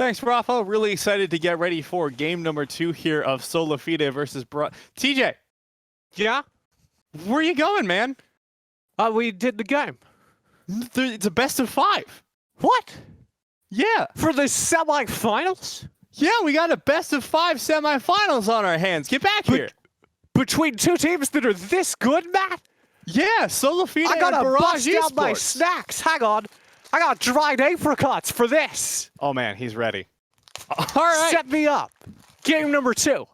Thanks, Rafa. Really excited to get ready for game number 2 here of SolaFide versus TJ. Yeah? Where are you going, man? We did the game. It's a best of 5. What? Yeah. For the semifinals? Yeah, we got a best of 5 semifinals on our hands. Get back here. Between two teams that are this good, Matt? Yeah, SolaFide I and gotta Barrage bust out my Esports. snacks. Hang on. I got dried apricots for this. Oh, man, he's ready. All right. Set me up. Game number 2.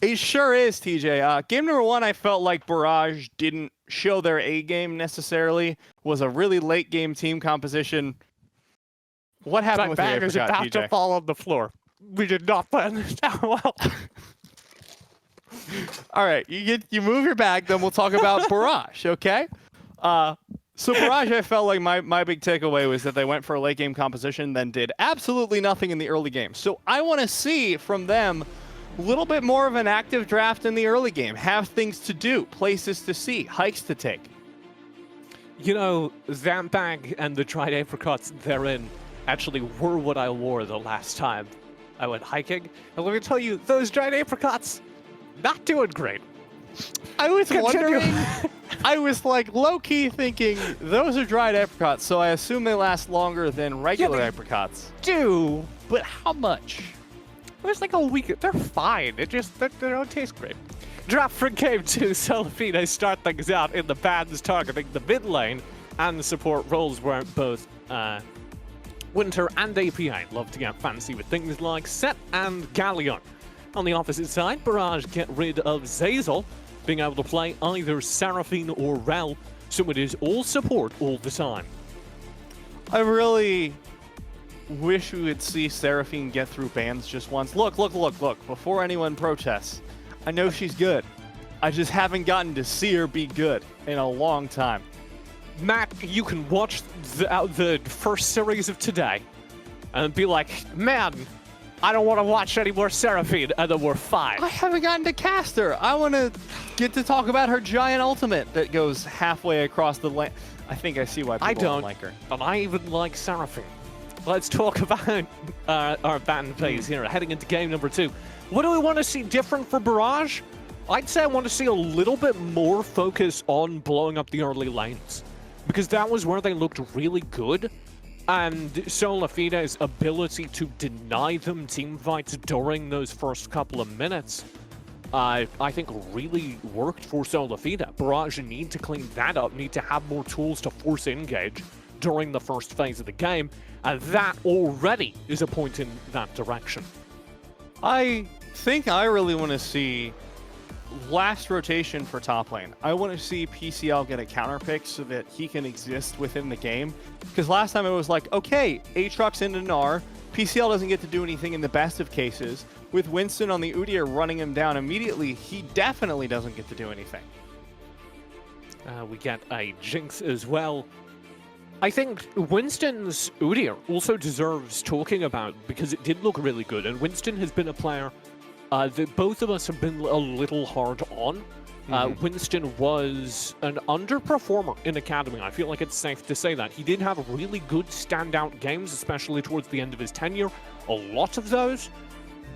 It sure is, TJ. Game number 1, I felt like Barrage didn't show their A game necessarily. Was a really late game team composition. What happened with the bag is apricot, about TJ? to fall on the floor. We did not plan this out well. All right, you move your bag, then we'll talk about Barrage, okay? So Barrage, I felt like my big takeaway was that they went for a late game composition, then did absolutely nothing in the early game. So I want to see from them a little bit more of an active draft in the early game. Have things to do, places to see, hikes to take. You know, that bag and the dried apricots therein actually were what I wore the last time I went hiking. And let me tell you, those dried apricots, not doing great. I was wondering, I was like low-key thinking, those are dried apricots, so I assume they last longer than regular apricots. Do, But how much? it was like a week. They're fine. It just, they don't taste great. Draft for game 2, SolaFide start things out in the bans targeting the mid lane, and the support roles were both Winter and APA. Love to get fancy with things like Set and Galleon. On the opposite side, Barrage get rid of Zazel, being able to play either Seraphine or Rel, so it is all support all the time. I really wish we would see Seraphine get through bans just once. Look, before anyone protests, I know she's good. I just haven't gotten to see her be good in a long time. Matt, you can watch the first series of today and be like, man, I don't want to watch any more Seraphine, and then we're fine. I haven't gotten to cast her. I want to get to talk about her giant ultimate that goes halfway across the lane. I think I see why people don't like her. And I even like Seraphine. Let's talk about our ban phase here, heading into game number 2. What do we want to see different for Barrage? I'd say I want to see a little bit more focus on blowing up the early lanes, because that was where they looked really good. And SolaFide's ability to deny them team fights during those first couple of minutes, I think really worked for SolaFide. Barrage need to clean that up, need to have more tools to force engage during the first phase of the game, and that already is a point in that direction. I think I really want to see last rotation for top lane. I want to see PCL get a counter pick so that he can exist within the game. Because last time it was like, okay, Aatrox into Gnar, PCL doesn't get to do anything in the best of cases. With Winston on the Udyr running him down immediately, he definitely doesn't get to do anything. We get a Jinx as well. I think Winston's Udyr also deserves talking about because it did look really good, and Winston has been a player that both of us have been a little hard on. Winston was an underperformer in Academy. I feel like it's safe to say that. He did have really good standout games, especially towards the end of his tenure. A lot of those.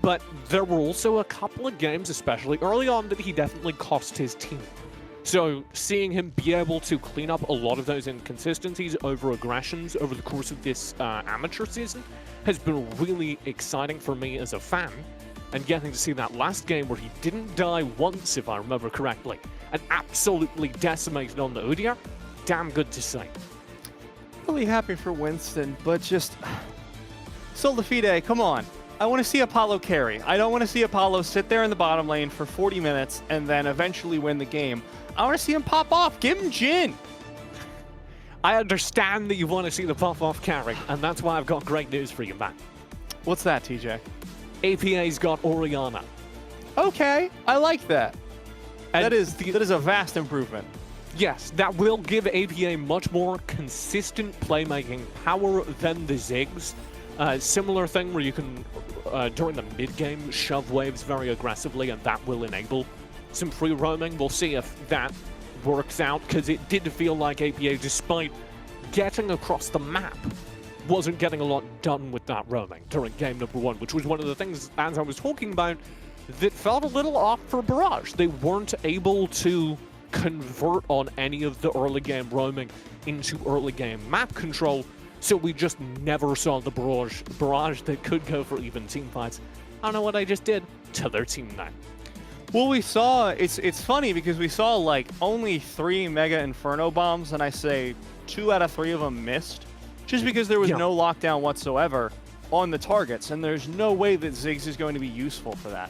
But there were also a couple of games, especially early on, that he definitely cost his team. So seeing him be able to clean up a lot of those inconsistencies over aggressions over the course of this amateur season has been really exciting for me as a fan. And getting to see that last game where he didn't die once, if I remember correctly, and absolutely decimated on the Udyr, damn good to see. Really happy for Winston, but just... SolaFide, come on. I want to see Apollo carry. I don't want to see Apollo sit there in the bottom lane for 40 minutes and then eventually win the game. I want to see him pop off. Give him Jhin. I understand that you want to see the pop-off carry, and that's why I've got great news for you, man. What's that, TJ? APA's got Orianna. Okay, I like that. And that is a vast improvement. Yes, that will give APA much more consistent playmaking power than the Ziggs. Similar thing where you can, during the mid-game, shove waves very aggressively, and that will enable some free roaming. We'll see if that works out, because it did feel like APA, despite getting across the map wasn't getting a lot done with that roaming during game number 1, which was one of the things, as I was talking about, that felt a little off for Barrage. They weren't able to convert on any of the early game roaming into early game map control, so we just never saw the Barrage that could go for even team fights. I don't know what I just did to their team now. Well, we saw, it's funny because we saw like only 3 Mega Inferno bombs, and I say 2 out of 3 of them missed, just because there was no lockdown whatsoever on the targets, and there's no way that Ziggs is going to be useful for that.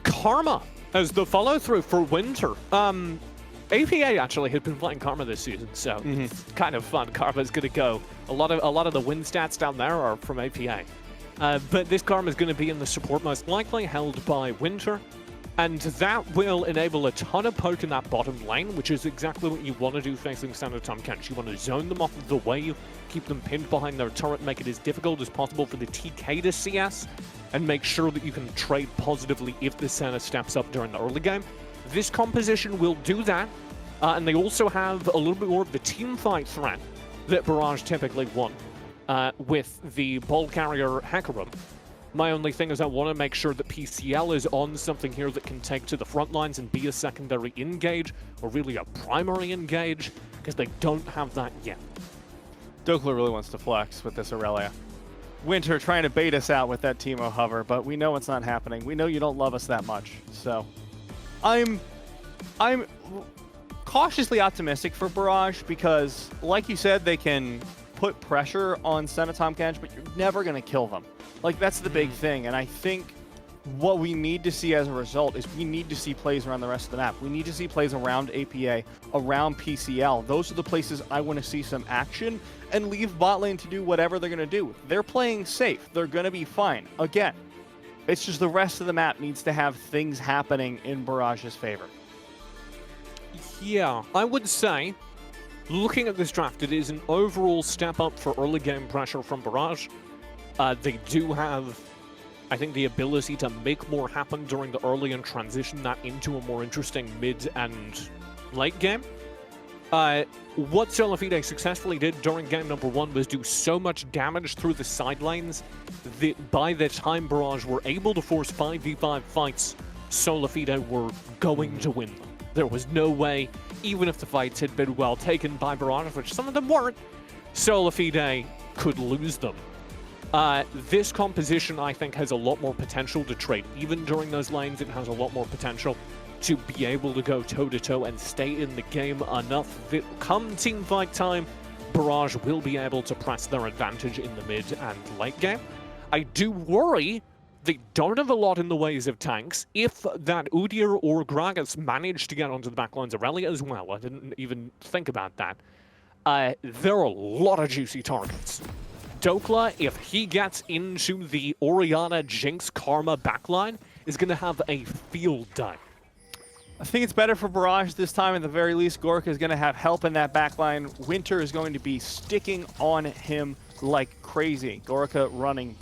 Karma as the follow-through for Winter. APA actually had been playing Karma this season, so it's kind of fun. Karma's going to go. A lot of the win stats down there are from APA. But this Karma is going to be in the support most likely, held by Winter. And that will enable a ton of poke in that bottom lane, which is exactly what you want to do facing Standard Time Kench. You want to zone them off of the wave, keep them pinned behind their turret, make it as difficult as possible for the TK to CS, and make sure that you can trade positively if the Senna steps up during the early game. This composition will do that, and they also have a little bit more of the team fight threat that Barrage typically want with the ball carrier Hecarim. My only thing is I want to make sure that PCL is on something here that can take to the front lines and be a secondary engage, or really a primary engage, because they don't have that yet. Dokla really wants to flex with this Aurelia. Winter trying to bait us out with that Teemo hover, but we know it's not happening. We know you don't love us that much, so I'm cautiously optimistic for Barrage because, like you said, they can put pressure on Senatom Kench, but you're never going to kill them. Like, that's the big thing, and I think what we need to see as a result is we need to see plays around the rest of the map. We need to see plays around APA, around PCL. Those are the places I want to see some action, and leave bot lane to do whatever they're going to do. They're playing safe. They're going to be fine. Again, it's just the rest of the map needs to have things happening in Barrage's favor. Yeah, I would say, looking at this draft, it is an overall step up for early game pressure from Barrage. They do have, I think, the ability to make more happen during the early and transition that into a more interesting mid and late game. What SolaFide successfully did during game number 1 was do so much damage through the side lanes that by the time Barrage were able to force 5v5 fights, SolaFide were going to win them. There was no way, even if the fights had been well taken by Barrage, which some of them weren't, SolaFide could lose them. This composition, I think, has a lot more potential to trade. Even during those lanes, it has a lot more potential to be able to go toe-to-toe and stay in the game enough that come teamfight time, Barrage will be able to press their advantage in the mid and late game. I do worry they don't have a lot in the ways of tanks. If that Udyr or Gragas manage to get onto the backlines of Aurelia as well, I didn't even think about that, there are a lot of juicy targets. Dokla, if he gets into the Orianna Jinx Karma backline, is going to have a field day. I think it's better for Barrage this time. At the very least, Gorka is going to have help in that backline. Winter is going to be sticking on him like crazy. Gorka running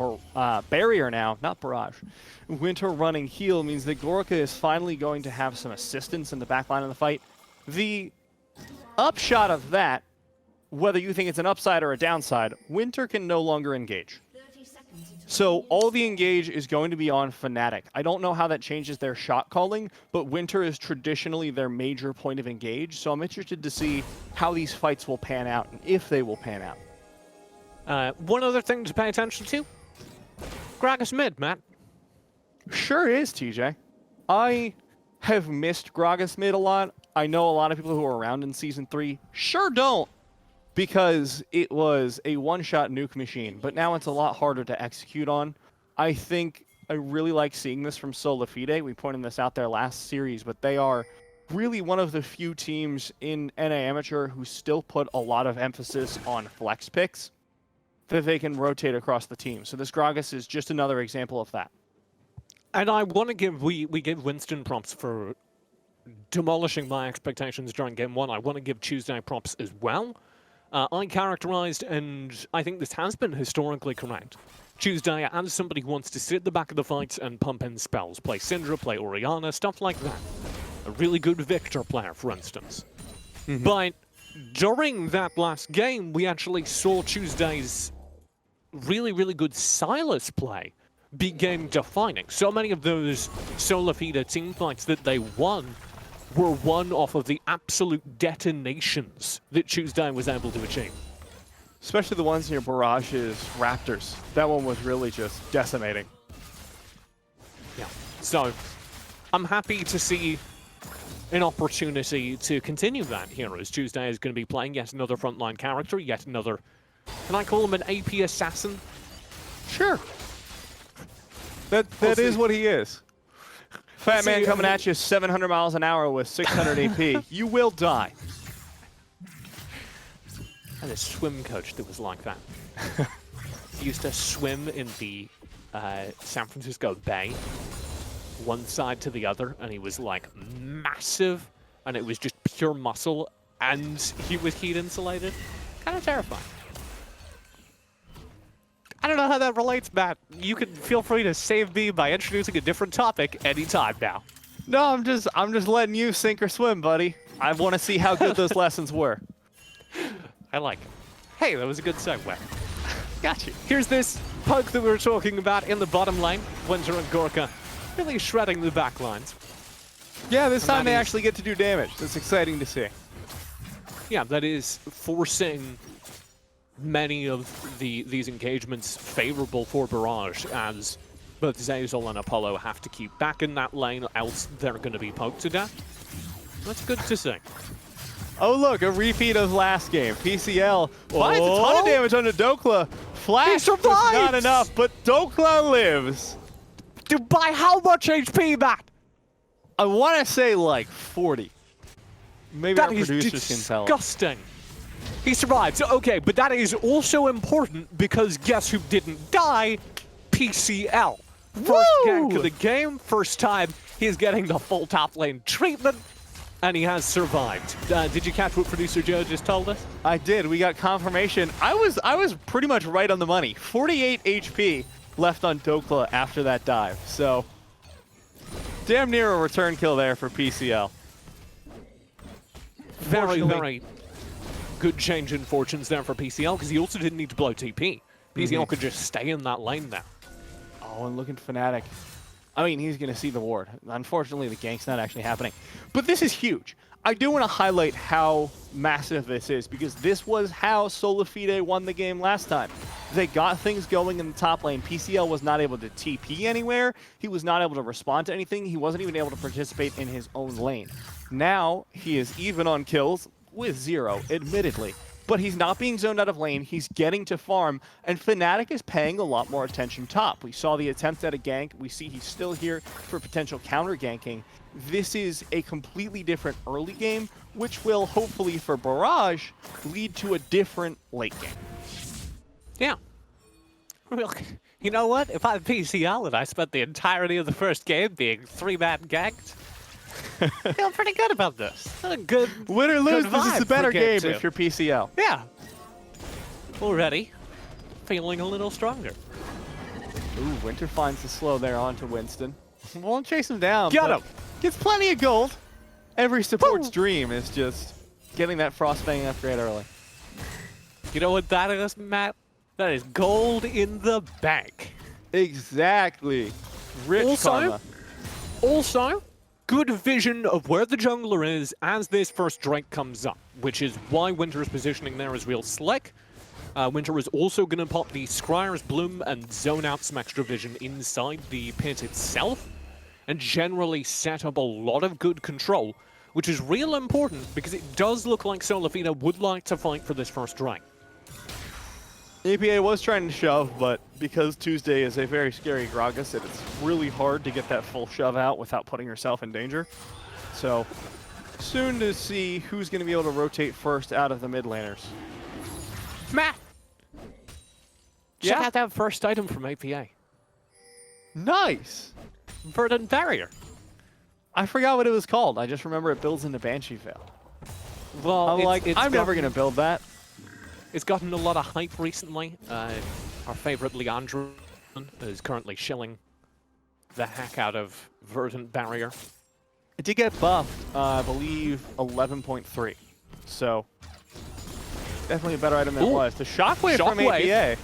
barrier now, not Barrage. Winter running heal means that Gorka is finally going to have some assistance in the backline of the fight. The upshot of that, whether you think it's an upside or a downside, Winter can no longer engage. So all the engage is going to be on Fnatic. I don't know how that changes their shot calling, but Winter is traditionally their major point of engage, so I'm interested to see how these fights will pan out and if they will pan out. One other thing to pay attention to, Gragas mid, Matt. Sure is, TJ. I have missed Gragas mid a lot. I know a lot of people who were around in Season 3 sure don't, because it was a one-shot nuke machine, but now it's a lot harder to execute on. I think I really like seeing this from SolaFide. We pointed this out there last series, but they are really one of the few teams in NA Amateur who still put a lot of emphasis on flex picks that they can rotate across the team. So this Gragas is just another example of that. And I want to give, we give Winston props for demolishing my expectations during Game 1. I want to give Tuesday props as well. I characterized, and I think this has been historically correct, Tuesday as somebody who wants to sit at the back of the fights and pump in spells. Play Syndra, play Orianna, stuff like that. A really good Victor player, for instance. But during that last game, we actually saw Tuesday's really, really good Silas play be game defining. So many of those SolaFide team fights that they won were won off of the absolute detonations that Tuesday was able to achieve. Especially the ones near Barrage's Raptors. That one was really just decimating. Yeah, so I'm happy to see an opportunity to continue that here, as Tuesday is going to be playing yet another frontline character, yet another, can I call him an AP assassin? Sure. That is what he is. Fat man coming at you 700 miles an hour with 600 AP. You will die. I had a swim coach that was like that. He used to swim in the San Francisco Bay, one side to the other, and he was like massive, and it was just pure muscle, and he was heat insulated. Kind of terrifying. I don't know how that relates, Matt. You can feel free to save me by introducing a different topic anytime now. No, I'm just letting you sink or swim, buddy. I want to see how good those lessons were. I like it. Hey, that was a good segue. Got you. Here's this poke that we were talking about in the bottom lane. Winter and Gorka really shredding the back lines. Yeah, this time they actually get to do damage. That's exciting to see. Yeah, that is forcing many of these engagements favorable for Barrage, as both Zazol and Apollo have to keep back in that lane, else they're going to be poked to death. That's good to see. Oh look, a repeat of last game. PCL finds a ton of damage onto Dokla. Flash was not enough, but Dokla lives. By how much HP, Matt? I want to say like 40. Maybe our producers can tell. Disgusting. He survived. Okay, but that is also important because guess who didn't die? PCL. First gank of the game, first time he's getting the full top lane treatment, and he has survived. Did you catch what producer Joe just told us? I did. We got confirmation. I was pretty much right on the money. 48 HP left on Dokla after that dive. So damn near a return kill there for PCL. Very good change in fortunes there for PCL, because he also didn't need to blow TP. PCL could just stay in that lane now. Oh, and looking Fnatic. I mean, he's going to see the ward. Unfortunately, the gank's not actually happening. But this is huge. I do want to highlight how massive this is, because this was how SolaFide won the game last time. They got things going in the top lane. PCL was not able to TP anywhere. He was not able to respond to anything. He wasn't even able to participate in his own lane. Now, he is even on kills with 0, admittedly. But he's not being zoned out of lane, he's getting to farm, and Fnatic is paying a lot more attention top. We saw the attempt at a gank, we see he's still here for potential counter ganking. This is a completely different early game, which will hopefully for Barrage lead to a different late game. Yeah. You know what? If I'm PCL and I spent the entirety of the first game being 3-man ganked, I feel pretty good about this. A good win or lose, this is a better game if you're PCL. Yeah. Already feeling a little stronger. Ooh, Winter finds the slow there onto Winston. Won't chase him down. Got him. Gets plenty of gold. Every support's dream is just getting that Frostbang upgrade early. You know what that is, Matt? That is gold in the bank. Exactly. Rich karma. Also, good vision of where the jungler is as this first Drake comes up, which is why Winter's positioning there is real slick. Winter is also going to pop the Scryer's Bloom and zone out some extra vision inside the pit itself, and generally set up a lot of good control, which is real important because it does look like SolaFide would like to fight for this first Drake. APA was trying to shove, but because Tuesday is a very scary Gragas, it's really hard to get that full shove out without putting yourself in danger. So, soon to see who's going to be able to rotate first out of the mid laners. Matt! Check out that first item from APA. Nice! Verdant Barrier. I forgot what it was called. I just remember it builds into Banshee Veil. Well, I'm never going to build that. It's gotten a lot of hype recently. Our favorite Leandro is currently shilling the heck out of Verdant Barrier. It did get buffed, I believe 11.3. So Definitely a better item than it Ooh. was. The Shockwave from Shockwave. APA.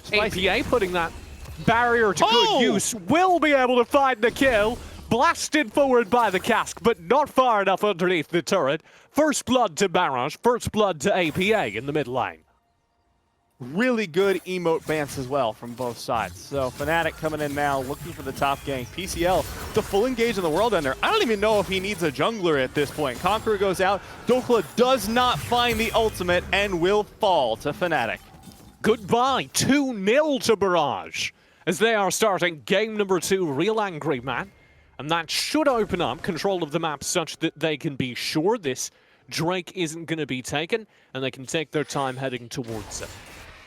Spicy. APA putting that barrier to Oh! good use, will be able to find the kill. Blasted forward by the cask, but not far enough underneath the turret. First blood to Barrage, first blood to APA in the mid lane. Really good emote bans as well from both sides. So Fnatic coming in now, looking for the top gank. PCL, the full engage in the World Ender. I don't even know if he needs a jungler at this point. Conqueror goes out. Dokla does not find the ultimate and will fall to Fnatic. Goodbye, 2-0 to Barrage, as they are starting game number 2, Real Angry Man. And that should open up control of the map such that they can be sure this Drake isn't going to be taken, and they can take their time heading towards it.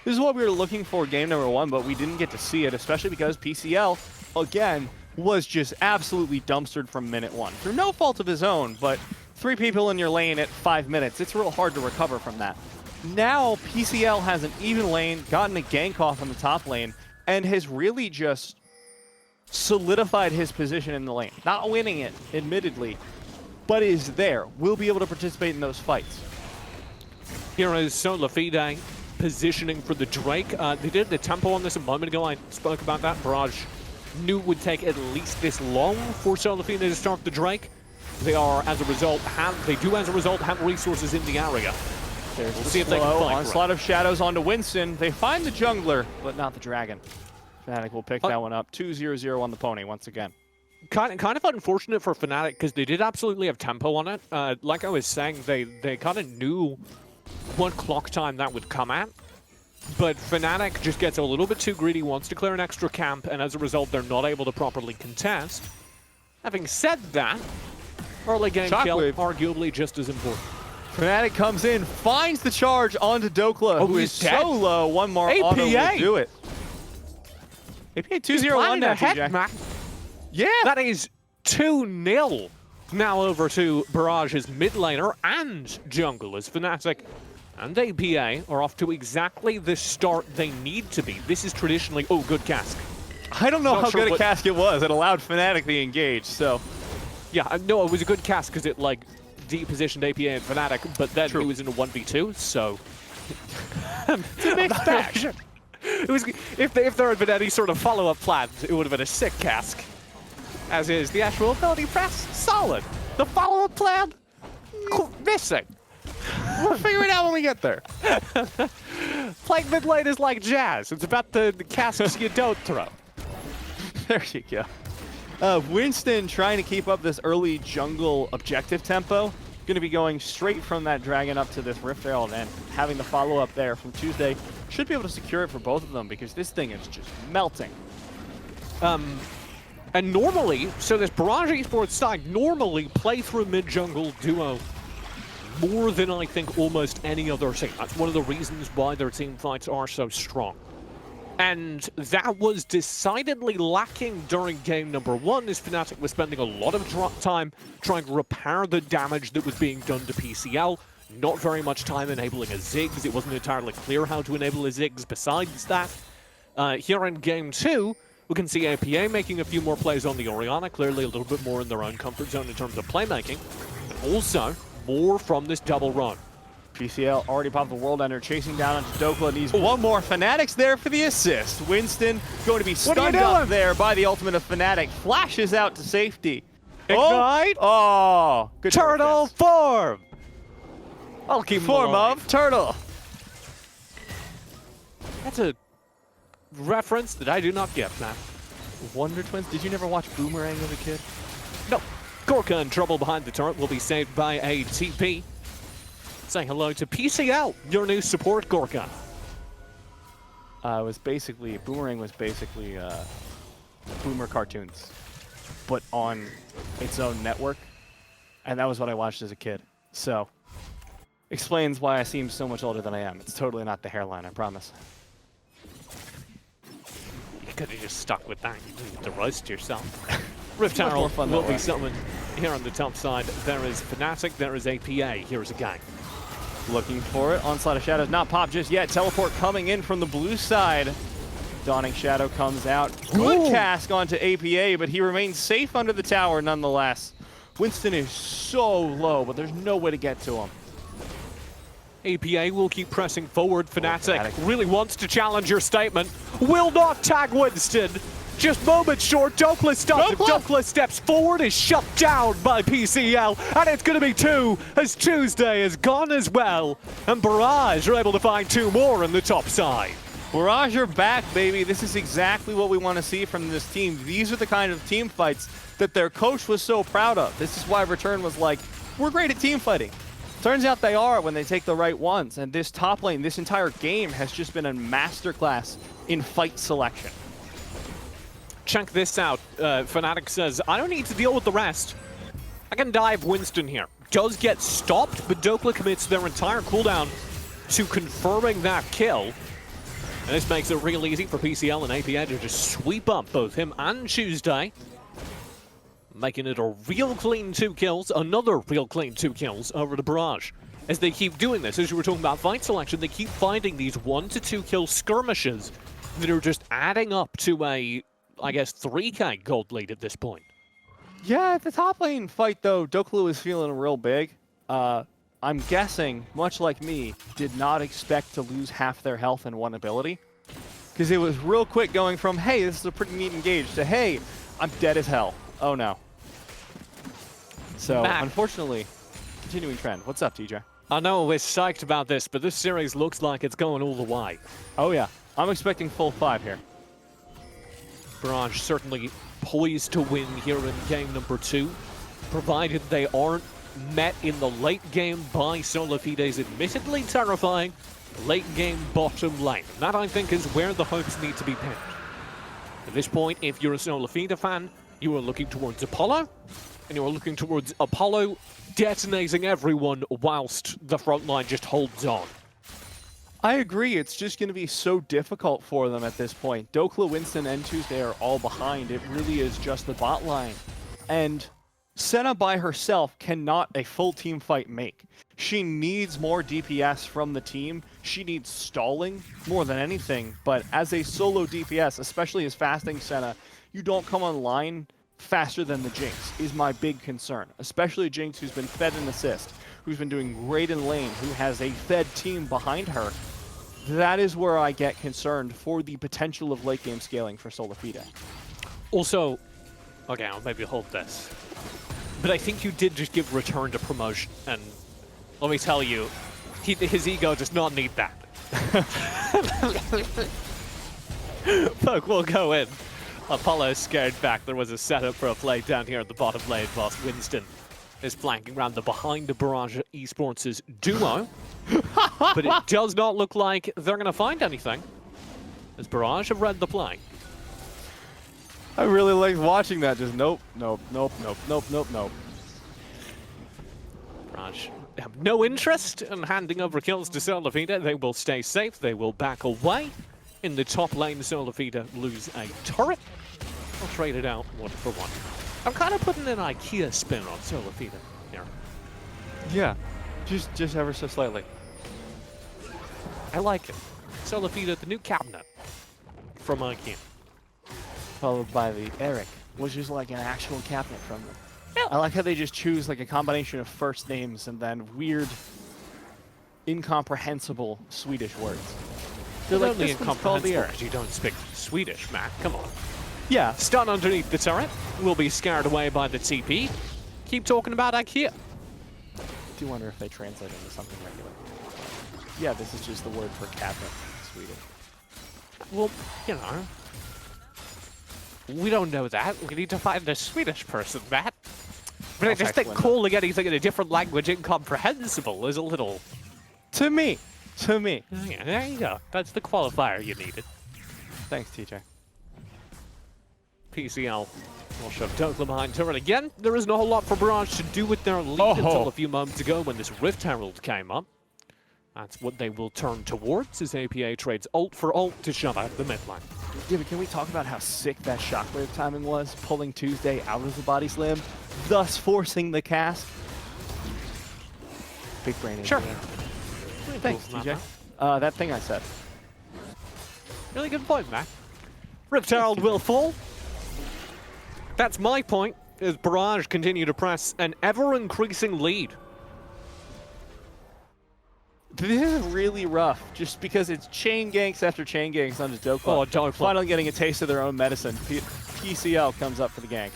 This is what we were looking for game number 1, but we didn't get to see it, especially because PCL, again, was just absolutely dumpstered from minute 1. Through no fault of his own, but 3 people in your lane at 5 minutes, it's real hard to recover from that. Now, PCL has an even lane, gotten a gank off on the top lane, and has really just solidified his position in the lane. Not winning it, admittedly, but is there. Will be able to participate in those fights. Here is SolaFide positioning for the Drake. They did the tempo on this a moment ago. I spoke about that. Barrage knew it would take at least this long for SolaFide to start the Drake. They are, as a result, have resources in the area. There's We'll the see if they can slow fight for onslaught of shadows onto Winston. They find the jungler, but not the dragon. Fnatic will pick that one up. 2-0-0 on the pony once again. Kind of unfortunate for Fnatic because they did absolutely have tempo on it. Like I was saying, they kind of knew what clock time that would come at. But Fnatic just gets a little bit too greedy, wants to clear an extra camp, and as a result, they're not able to properly contest. Having said that, early game kill, arguably just as important. Fnatic comes in, finds the charge onto Dokla, who is dead. so low. One more APA. auto will do it. APA 2-0-1 now, ahead, TJ. man. Yeah. That is 2-0 now over to Barrage's mid laner and jungle as Fnatic and APA are off to exactly the start they need to be. This is traditionally, oh, good cask. I don't know Not how sure good a what- cask it was. It allowed Fnatic the engage, so. Yeah, no, it was a good cask because it like depositioned APA and Fnatic, but then True. it was in a 1v2, so. It's a mixed bag. It was, if there had been any sort of follow-up plan, it would have been a sick cask. As is the actual ability press, solid. The follow-up plan, missing. We'll figure it out when we get there. Playing mid lane is like jazz. It's about the casks you don't throw. There you go. Winston trying to keep up this early jungle objective tempo. Going to be going straight from that dragon up to this Rift Herald and having the follow-up there from Tuesday. Should be able to secure it for both of them because this thing is just melting. And normally, so this Barrage Esports side normally play through mid-jungle duo more than I think almost any other team. That's one of the reasons why their team fights are so strong. And that was decidedly lacking during game number 1, as Fnatic was spending a lot of time trying to repair the damage that was being done to PCL. Not very much time enabling a Ziggs. It wasn't entirely clear how to enable a Ziggs besides that. Here in game 2, we can see APA making a few more plays on the Orianna, clearly a little bit more in their own comfort zone in terms of playmaking. And also, more from this double run. PCL already popped the World Ender, chasing down onto Dokla. Needs one more. Fnatic's there for the assist. Winston going to be stunned up there by the ultimate of Fnatic. Flashes out to safety. Ignite! Oh, good Turtle defense. form! I'll keep Form of turtle. That's a reference that I do not get, man. Wonder Twins. Did you never watch Boomerang as a kid? No. Gorka in trouble behind the turret will be saved by a TP. Say hello to PCL, your new support, Gorka. Boomerang was basically Boomer cartoons, but on its own network, and that was what I watched as a kid. So, explains why I seem so much older than I am. It's totally not the hairline, I promise. You could have just stuck with that. You didn't have to roast yourself. Rift Much more Herald fun will that be way. summoned here on the top side. There is Fnatic, there is APA. Here's a gang. Looking for it. Onslaught of Shadows not popped just yet. Teleport coming in from the blue side. Dawning Shadow comes out. Good cask onto APA, but he remains safe under the tower nonetheless. Winston is so low, but there's no way to get to him. APA will keep pressing forward. Fnatic really wants to challenge your statement. Will not tag Winston. Just moments short. Dokla stops him. Dokla steps forward, is shut down by PCL, and it's going to be 2 as Tuesday is gone as well. And Barrage are able to find 2 more on the top side. Barrage are back, baby. This is exactly what we want to see from this team. These are the kind of team fights that their coach was so proud of. This is why Return was like, we're great at team fighting. Turns out they are when they take the right ones. And this top lane, this entire game has just been a masterclass in fight selection. Check this out. Fnatic says, I don't need to deal with the rest. I can dive Winston here. Does get stopped, but Dokla commits their entire cooldown to confirming that kill. And this makes it real easy for PCL and APA to just sweep up both him and Tuesday. Making it a real clean 2 kills, another real clean 2 kills over the Barrage. As they keep doing this, as you were talking about fight selection, they keep finding these 1 to 2 kill skirmishes that are just adding up to a, I guess, 3K gold lead at this point. Yeah, at the top lane fight, though, Dokla was feeling real big. I'm guessing, much like me, did not expect to lose half their health in one ability. Because it was real quick going from, hey, this is a pretty neat engage, to, hey, I'm dead as hell. Oh, no. So, unfortunately, continuing trend. What's up, TJ? I know we're psyched about this, but this series looks like it's going all the way. Oh, yeah. I'm expecting full 5 here. Barrage certainly poised to win here in game number 2, provided they aren't met in the late game by SolaFide's admittedly terrifying late game bottom lane. That, I think, is where the hopes need to be pinned. At this point, if you're a SolaFide fan, you are looking towards Apollo, and you are looking towards Apollo detonating everyone whilst the front line just holds on. I agree. It's just going to be so difficult for them at this point. Dokla, Winston, and Tuesday are all behind. It really is just the bot line. And Senna by herself cannot a full team fight make. She needs more DPS from the team. She needs stalling more than anything. But as a solo DPS, especially as fasting Senna, you don't come online faster than the Jinx is my big concern. Especially Jinx, who's been fed an assist, who's been doing great in lane, who has a fed team behind her. That is where I get concerned for the potential of late game scaling for SolaFide. Also, okay, I'll maybe hold this. But I think you did just give Return to promotion, and let me tell you, his ego does not need that. Poke will go in. Apollo scared back. There was a setup for a play down here at the bottom lane whilst Winston is flanking around the behind the Barrage Esports' duo. But it does not look like they're going to find anything, as Barrage have read the play. I really like watching that. Just nope, nope, nope, nope, nope, nope, nope. Barrage have no interest in handing over kills to SolaFide. They will stay safe. They will back away. In the top lane, SolaFide lose a turret. I'll trade it out 1 for 1. I'm kind of putting an IKEA spin on SolaFide here. Yeah, just ever so slightly. I like it. SolaFide, the new cabinet from IKEA. Followed by the Eric, which is like an actual cabinet from them. Yeah. I like how they just choose like a combination of first names and then weird, incomprehensible Swedish words. They're like, only incomprehensible because you don't speak Swedish, Matt. Come on. Yeah. Stun underneath the turret. Will be scared away by the TP. Keep talking about IKEA. I do wonder if they translate into something regular. Yeah, this is just the word for cabinet in Swedish. Well, you know. We don't know that. We need to find a Swedish person, Matt. But I just think calling anything in a different language incomprehensible is a little... To me. Yeah, there you go. That's the qualifier you needed. Thanks, TJ. PCL will shove Dokla behind turret again. There isn't a whole lot for Barrage to do with their lead until a few moments ago when this Rift Herald came up. That's what they will turn towards as APA trades ult for ult to shove out the mid lane. Yeah, but can we talk about how sick that shockwave timing was? Pulling Tuesday out of the body slam, thus forcing the cast. Big brain. Sure. Thanks, TJ. That thing I said. Really good point, Mac. Rift Herald will fall. That's my point, as Barrage continue to press an ever-increasing lead. This is really rough, just because it's chain ganks after chain ganks onto Dokla. Oh, Dokla. Finally getting a taste of their own medicine. PCL comes up for the gank.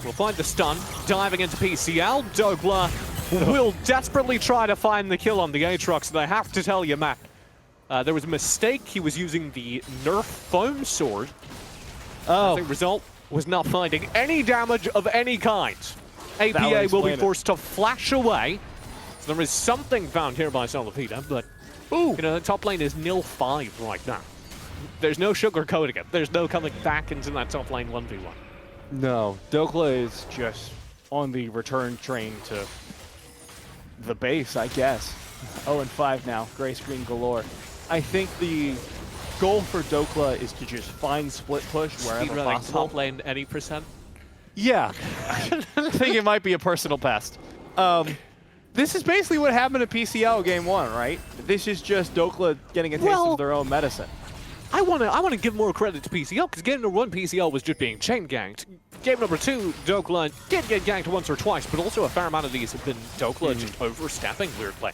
We'll find the stun, diving into PCL. Dokla will desperately try to find the kill on the Aatrox, and I have to tell you, Matt, there was a mistake. He was using the Nerf foam sword. Oh. As a result, was not finding any damage of any kind. APA will be forced to flash away. So there is something found here by SolaFide, but you know, the top lane is 0-5 right now. There's no sugarcoating it. There's no coming back into that top lane 1v1. No, Dokla is just on the return train to the base, I guess. 0-5 now, gray screen galore. I think the goal for Dokla is to just find split push wherever possible. Top lane any %? Yeah, I think it might be a personal best. This is basically what happened at PCL game 1, right? This is just Dokla getting a taste of their own medicine. I want to give more credit to PCL, because game number 1, PCL was just being chain ganked. Game number 2, Dokla did get ganked once or twice, but also a fair amount of these have been Dokla just overstepping weirdly.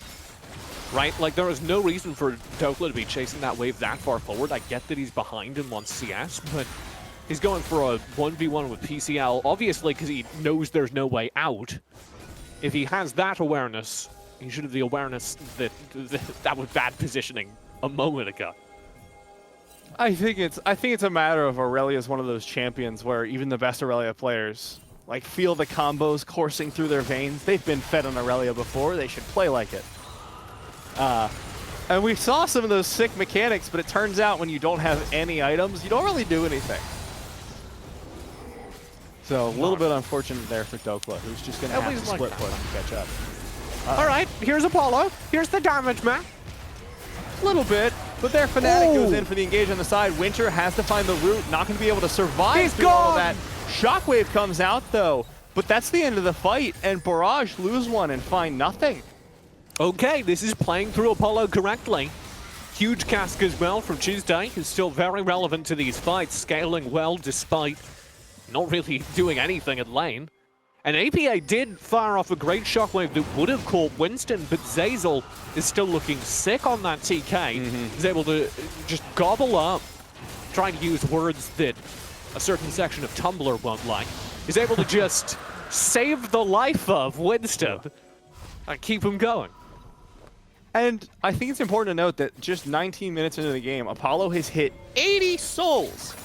Right? Like, there is no reason for Dokla to be chasing that wave that far forward. I get that he's behind in 1 CS, but he's going for a 1v1 with PCL, obviously because he knows there's no way out. If he has that awareness, he should have the awareness that that was bad positioning a moment ago. I think it's a matter of Aurelia is one of those champions where even the best Aurelia players like feel the combos coursing through their veins. They've been fed on Aurelia before. They should play like it. And we saw some of those sick mechanics, but it turns out when you don't have any items, you don't really do anything. So a little bit unfortunate there for Dokla, who's just going to have to split push and catch up. All right, here's Apollo. Here's the damage, man. A little bit, but their Fnatic goes in for the engage on the side. Winter has to find the root, not going to be able to survive through all of that. Shockwave comes out, though, but that's the end of the fight, and Barrage lose one and find nothing. Okay, this is playing through Apollo correctly. Huge cask as well from Tuesday, who's still very relevant to these fights, scaling well despite not really doing anything at lane. And APA did fire off a great shockwave that would have caught Winston, but Zeyzal is still looking sick on that TK. He's able to just gobble up, trying to use words that a certain section of Tumblr won't like. He's able to just save the life of Winston and keep him going. And I think it's important to note that just 19 minutes into the game, Apollo has hit 80 souls.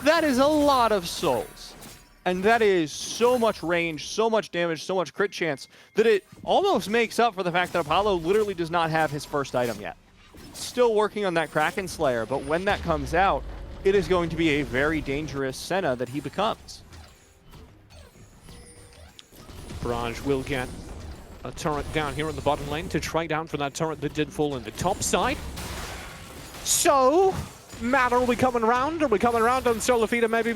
That is a lot of souls. And that is so much range, so much damage, so much crit chance that it almost makes up for the fact that Apollo literally does not have his first item yet. Still working on that Kraken Slayer, but when that comes out, it is going to be a very dangerous Senna that he becomes. Barrage will get a turret down here in the bottom lane to try down for that turret that did fall in the top side. So, Matt, are we coming around? Are we coming around on SolaFide maybe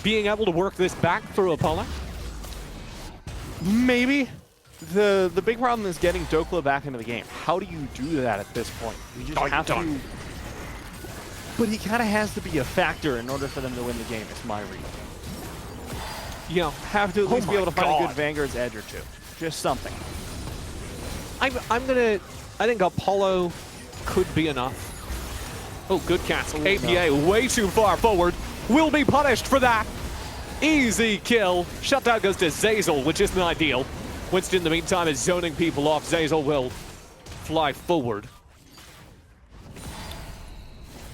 being able to work this back through Apollo? Maybe. The big problem is getting Dokla back into the game. How do you do that at this point? You just have to... But he kind of has to be a factor in order for them to win the game, is my read. You know, have to at least be able to find a good Vanguard's edge or two. Just something. I think Apollo could be enough. Oh, good castle. APA way too far forward. Will be punished for that. Easy kill. Shutdown goes to Zeyzal, which isn't ideal. Winston, in the meantime, is zoning people off. Zeyzal will fly forward.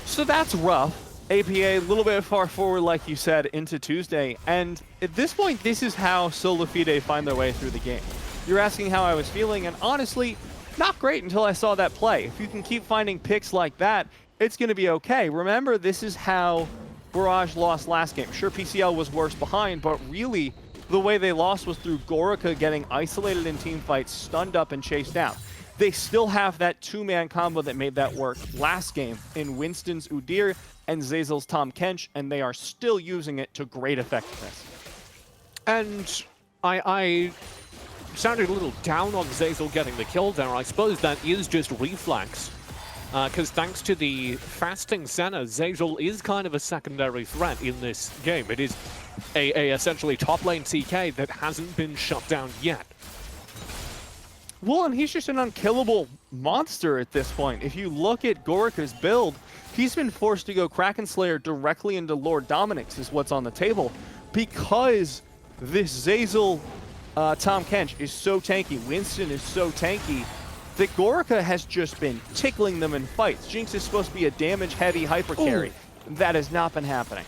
So that's rough. APA a little bit far forward, like you said, into Tuesday. And at this point, this is how SolaFide find their way through the game. You're asking how I was feeling, and honestly, not great until I saw that play. If you can keep finding picks like that, it's going to be okay. Remember, this is how Barrage lost last game. Sure, PCL was worse behind, but really, the way they lost was through Gorica getting isolated in team fights, stunned up, and chased down. They still have that two-man combo that made that work last game in Winston's Udyr and Zeyzal's Tom Kench, and they are still using it to great effectiveness. And I sounded a little down on Zeyzal getting the kill there. I suppose that is just reflex. Because thanks to the fasting Senna, Zeyzal is kind of a secondary threat in this game. It is a essentially top lane TK that hasn't been shut down yet. Well, and he's just an unkillable monster at this point. If you look at Gorica's build, he's been forced to go Kraken Slayer directly into Lord Dominic's is what's on the table, because this Zeyzal Tahm Kench is so tanky, Winston is so tanky, that Gorica has just been tickling them in fights. Jinx is supposed to be a damage-heavy hyper carry. That has not been happening.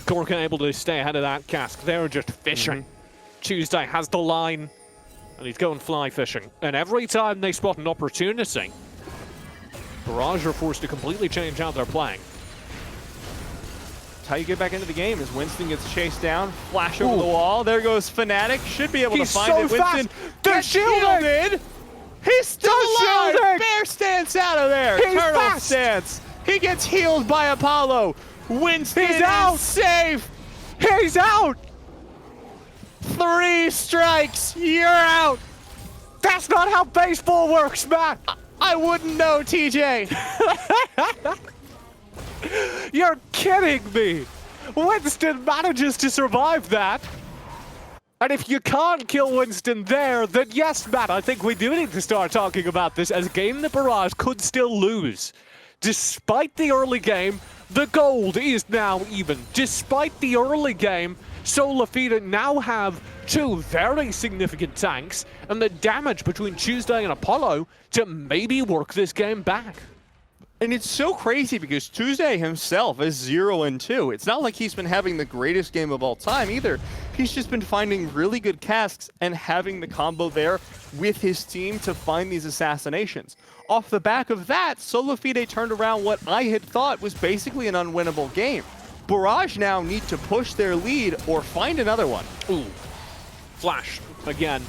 Gorica able to stay ahead of that cask. They're just fishing. Tuesday has the line, and he's going fly fishing. And every time they spot an opportunity, Barrage are forced to completely change how they're playing. That's how you get back into the game is Winston gets chased down, flash over the wall. There goes Fnatic. Should be able to find it. Winston gets shielded. He's still alive. Bear stance out of there. Turtle stance. He gets healed by Apollo. Winston is safe. He's out. 3 strikes. You're out. That's not how baseball works, Matt. I wouldn't know, TJ. You're kidding me. Winston manages to survive that. And if you can't kill Winston there, then yes, Matt, I think we do need to start talking about this as a game that Barrage could still lose. Despite the early game, the gold is now even. Despite the early game, SolaFide now have 2 very significant tanks, and the damage between Tuesday and Apollo to maybe work this game back. And it's so crazy because Tuesday himself is 0-2. It's not like he's been having the greatest game of all time either. He's just been finding really good casks and having the combo there with his team to find these assassinations. Off the back of that, SolaFide turned around what I had thought was basically an unwinnable game. Barrage now need to push their lead or find another one. Ooh, flash again.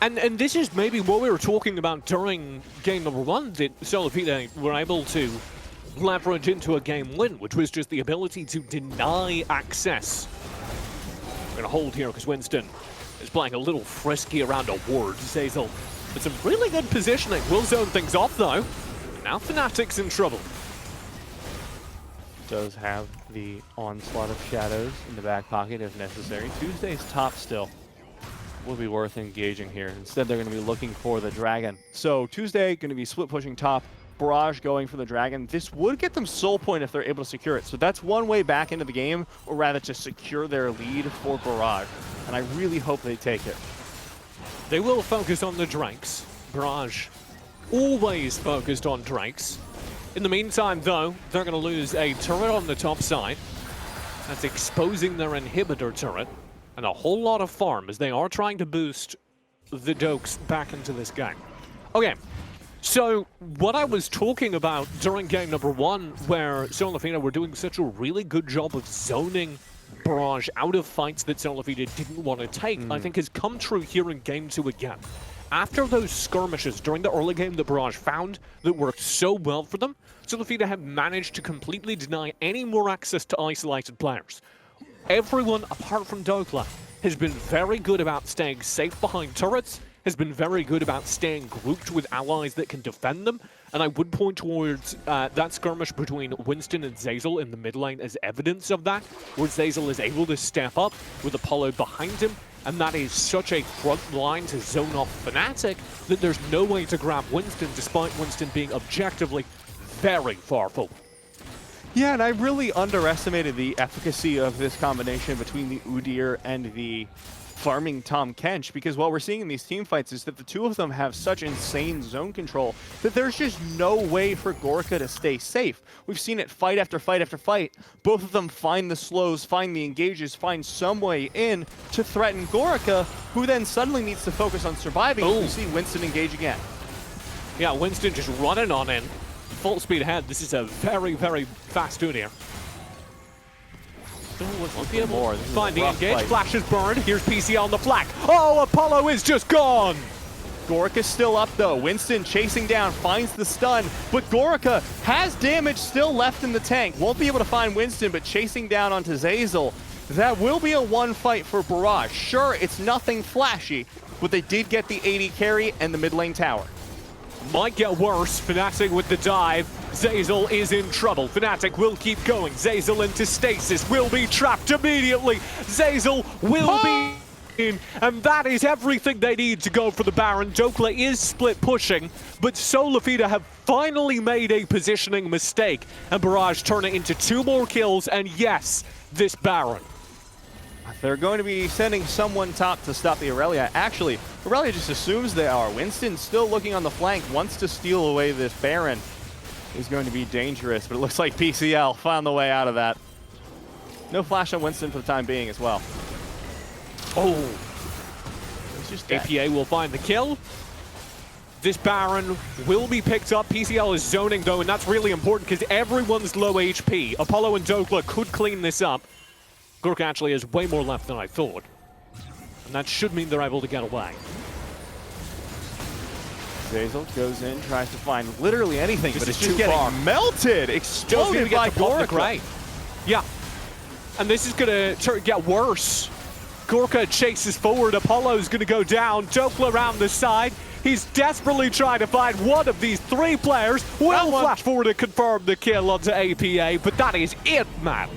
And this is maybe what we were talking about during game number 1, that SolaFide were able to leverage into a game win, which was just the ability to deny access. We're going to hold here because Winston is playing a little frisky around a ward. Zeyzal with some really good positioning. Will zone things off though. Now Fnatic's in trouble. Does have the onslaught of shadows in the back pocket if necessary. Tuesday's top still. Will be worth engaging here. Instead, they're going to be looking for the dragon. So Tuesday going to be split pushing top, Barrage going for the dragon. This would get them soul point if they're able to secure it. So that's one way back into the game, or rather to secure their lead for Barrage. And I really hope they take it. They will focus on the Drakes. Barrage always focused on Drakes. In the meantime, though, they're going to lose a turret on the top side. That's exposing their inhibitor turret. And a whole lot of farm as they are trying to boost the Dokes back into this game. Okay, so what I was talking about during game number 1, where SolaFide were doing such a really good job of zoning Barrage out of fights that SolaFide didn't want to take, I think has come true here in game 2 again. After those skirmishes during the early game that Barrage found that worked so well for them, SolaFide have managed to completely deny any more access to isolated players. Everyone, apart from Dokla, has been very good about staying safe behind turrets, has been very good about staying grouped with allies that can defend them, and I would point towards that skirmish between Winston and Zeyzal in the mid lane as evidence of that, where Zeyzal is able to step up with Apollo behind him, and that is such a front line to zone off Fnatic that there's no way to grab Winston, despite Winston being objectively very far forward. Yeah, and I really underestimated the efficacy of this combination between the Udyr and the farming Tahm Kench, because what we're seeing in these team fights is that the two of them have such insane zone control that there's just no way for Gorica to stay safe. We've seen it fight after fight after fight. Both of them find the slows, find the engages, find some way in to threaten Gorica, who then suddenly needs to focus on surviving. We see Winston engage again. Yeah, Winston just running on in. Full speed ahead. This is a very, very fast Udyr. Won't be able to find the engage. Fight. Flash is burned. Here's PC on the flank. Oh, Apollo is just gone. Gorica's still up though. Winston chasing down, finds the stun, but Gorica has damage still left in the tank. Won't be able to find Winston, but chasing down onto Zeyzal. That will be a one fight for Barrage. Sure, it's nothing flashy, but they did get the 80 carry and the mid lane tower. Might get worse. Fnatic with the dive. Zeyzal is in trouble. Fnatic will keep going. Zeyzal into stasis. Will be trapped immediately. Zeyzal will be And that is everything they need to go for the Baron. Dokla is split pushing, but SolaFide have finally made a positioning mistake, and Barrage turn it into 2 more kills, and yes, this Baron. They're going to be sending someone top to stop the Aurelia. Actually, Aurelia just assumes they are. Winston still looking on the flank, wants to steal away this Baron. Is going to be dangerous, but it looks like PCL found the way out of that. No flash on Winston for the time being as well. Oh, He's just dead. APA will find the kill. This Baron will be picked up. PCL is zoning though, and that's really important because everyone's low HP. Apollo and Dokla could clean this up. Gorka actually has way more left than I thought. And that should mean they're able to get away. Zazel goes in, tries to find literally anything, but it's just too getting far. melted, exploded by Gorka. Yeah, and this is gonna get worse. Gorka chases forward, Apollo's gonna go down, Dokla around the side. He's desperately trying to find one of these 3 players. Will flash forward to confirm the kill onto APA, but that is it, man.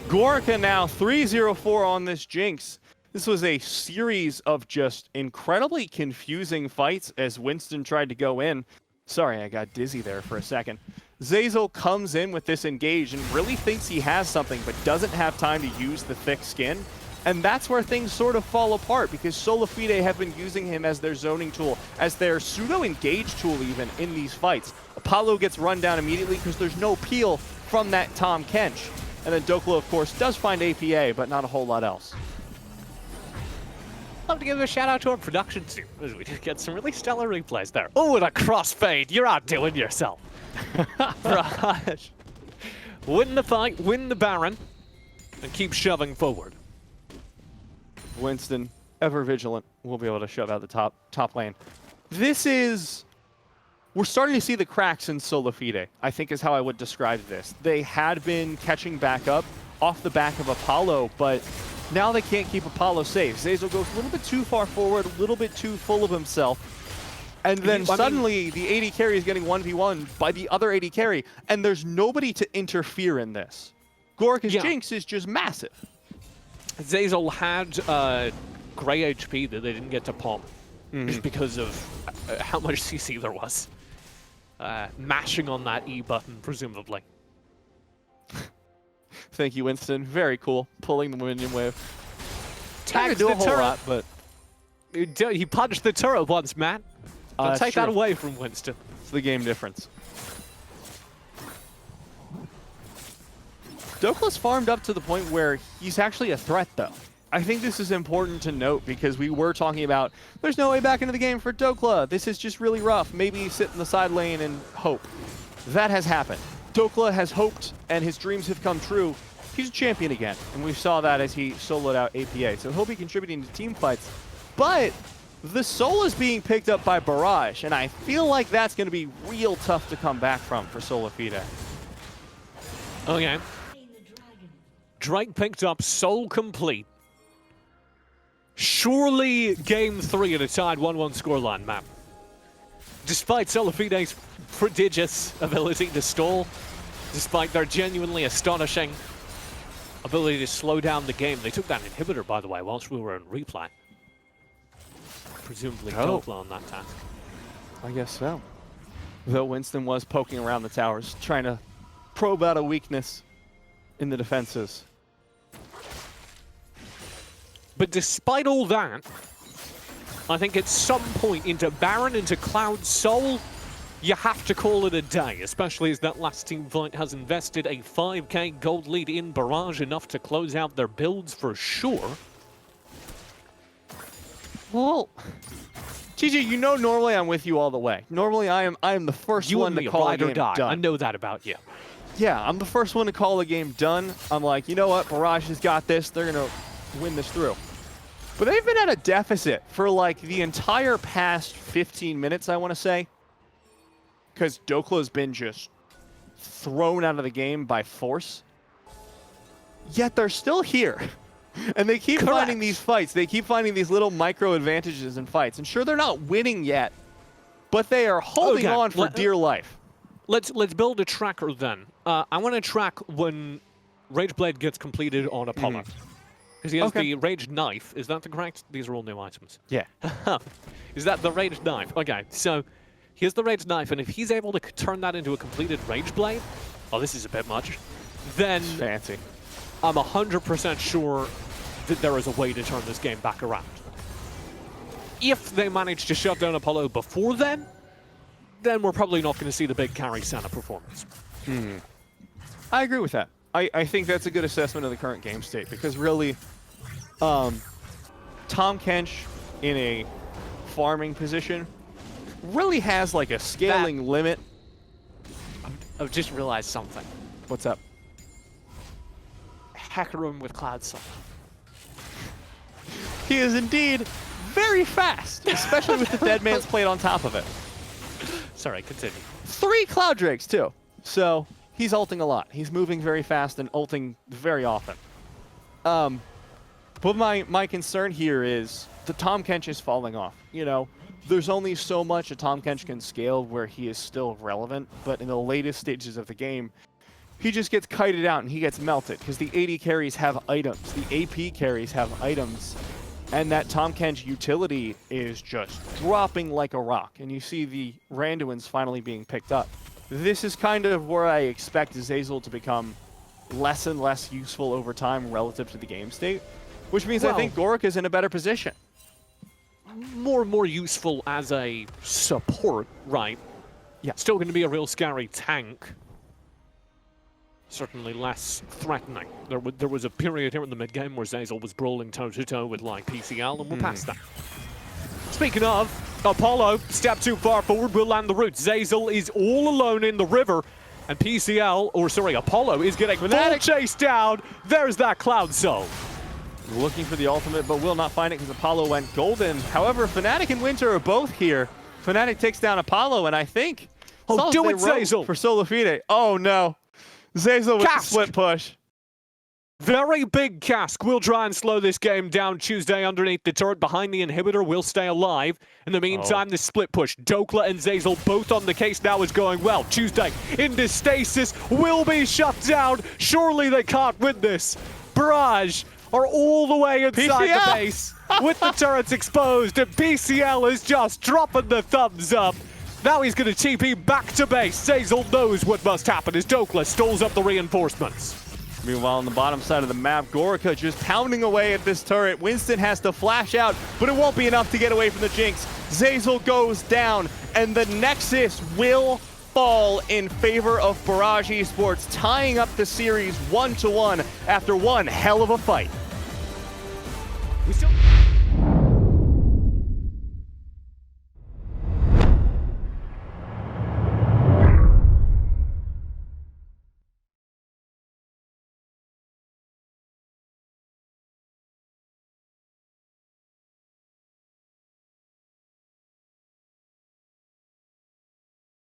Gorka now 3-0-4 on this Jinx. This was a series of just incredibly confusing fights as Winston tried to go in. Sorry, I got dizzy there for a second. Zazel comes in with this engage and really thinks he has something, but doesn't have time to use the thick skin. And that's where things sort of fall apart because SolaFide have been using him as their zoning tool, as their pseudo-engage tool even in these fights. Apollo gets run down immediately because there's no peel from that Tom Kench. And then Dokla, of course, does find APA, but not a whole lot else. Love to give a shout out to our production team, as we did get some really stellar replays there. Oh, and a crossfade. You're outdoing yourself. Barrage. Win the fight, win the Baron, and keep shoving forward. Winston, ever vigilant, will be able to shove out the top lane. This is... We're starting to see the cracks in SolaFide, I think is how I would describe this. They had been catching back up off the back of Apollo, but now they can't keep Apollo safe. Zazel goes a little bit too far forward, a little bit too full of himself. And then suddenly the AD carry is getting 1v1 by the other AD carry, and there's nobody to interfere in this. Gorka's Jinx is just massive. Zazel had gray HP that they didn't get to pop just because of how much CC there was. Mashing on that E button, presumably. Thank you, Winston. Very cool. Pulling the minion wave. Tags do the a whole turret. lot, but He punched the turret once, man. Don't take that away from Winston. It's the game difference. Dokla's farmed up to the point where he's actually a threat, though. I think this is important to note because we were talking about there's no way back into the game for Dokla. This is just really rough. Maybe sit in the side lane and hope. That has happened. Dokla has hoped and his dreams have come true. He's a champion again, and we saw that as he soloed out APA. So he'll be contributing to team fights. But the soul is being picked up by Barrage, and I feel like that's going to be real tough to come back from for SolaFide. Okay. Drake picked up Soul complete. Surely game 3 at a tied 1-1 scoreline map. Despite SolaFide's prodigious ability to stall, despite their genuinely astonishing ability to slow down the game. They took that inhibitor, by the way, whilst we were in replay. Presumably Dokla on that task. I guess so. Though Winston was poking around the towers, trying to probe out a weakness in the defenses. But despite all that, I think at some point into Baron, into Cloud Soul, you have to call it a day, especially as that last team fight has invested a 5k gold lead in Barrage, enough to close out their builds for sure. Well, GG, you know normally I'm with you all the way. Normally I am the first one to call a game done. I know that about you. Yeah, I'm the first one to call a game done. I'm like, you know what, Barrage has got this. They're going to win this through. But they've been at a deficit for like the entire past 15 minutes, I want to say. Because Dokla's been just thrown out of the game by force. Yet they're still here. And they keep finding these fights. They keep finding these little micro advantages in fights. And sure, they're not winning yet, but they are holding on for dear life. Let's build a tracker then. I want to track when Rageblade gets completed on Apollo. Because he has Okay. the ranged knife. Is that the correct? These are all new items. Yeah. Is that the ranged knife? Okay, so he has the ranged knife, and if he's able to turn that into a completed rage blade, oh, this is a bit much, then Fancy. I'm 100% sure that there is a way to turn this game back around. If they manage to shut down Apollo before then we're probably not going to see the big carry Senna performance. I agree with that. I think that's a good assessment of the current game state because really, Tom Kench in a farming position really has like a scaling limit. I've just realized something. What's up? Hecarim with Cloud Soul. He is indeed very fast, especially with the Dead Man's Plate on top of it. Sorry, continue. 3 Cloud Drakes too. So he's ulting a lot. He's moving very fast and ulting very often. But my concern here is the Tom Kench is falling off. You know, there's only so much a Tom Kench can scale where he is still relevant, but in the latest stages of the game, he just gets kited out and he gets melted because the AD carries have items, the AP carries have items, and that Tom Kench utility is just dropping like a rock. And you see the Randuins finally being picked up. This is kind of where I expect Zeyzal to become less and less useful over time relative to the game state, which means I think Goric is in a better position. More and more useful as a support, right? Yeah. Still going to be a real scary tank. Certainly less threatening. There was a period here in the mid-game where Zeyzal was brawling toe-to-toe with like PCL, and we're past that. Speaking of, Apollo, step too far forward, will land the root. Zeyzal is all alone in the river, and Apollo is getting full chase down. There's that Cloud Soul. Looking for the ultimate, but will not find it because Apollo went golden. However, Fnatic and Winter are both here. Fnatic takes down Apollo, and I think... Oh, do it, Zeyzal! For SolaFide. Oh, no. Zeyzal with the split push. Very big cask. We'll try and slow this game down. Tuesday underneath the turret behind the inhibitor will stay alive. In the meantime, the split push. Dokla and Zeyzal both on the case now is going well. Tuesday into stasis will be shut down. Surely they can't win this. Barrage are all the way inside the base with the turrets exposed, and PCL is just dropping the thumbs up. Now he's going to TP back to base. Zeyzal knows what must happen as Dokla stalls up the reinforcements. Meanwhile, on the bottom side of the map, Gorica just pounding away at this turret. Winston has to flash out, but it won't be enough to get away from the Jinx. Zeyzal goes down, and the Nexus will fall in favor of Barrage Esports, tying up the series 1-1 after one hell of a fight.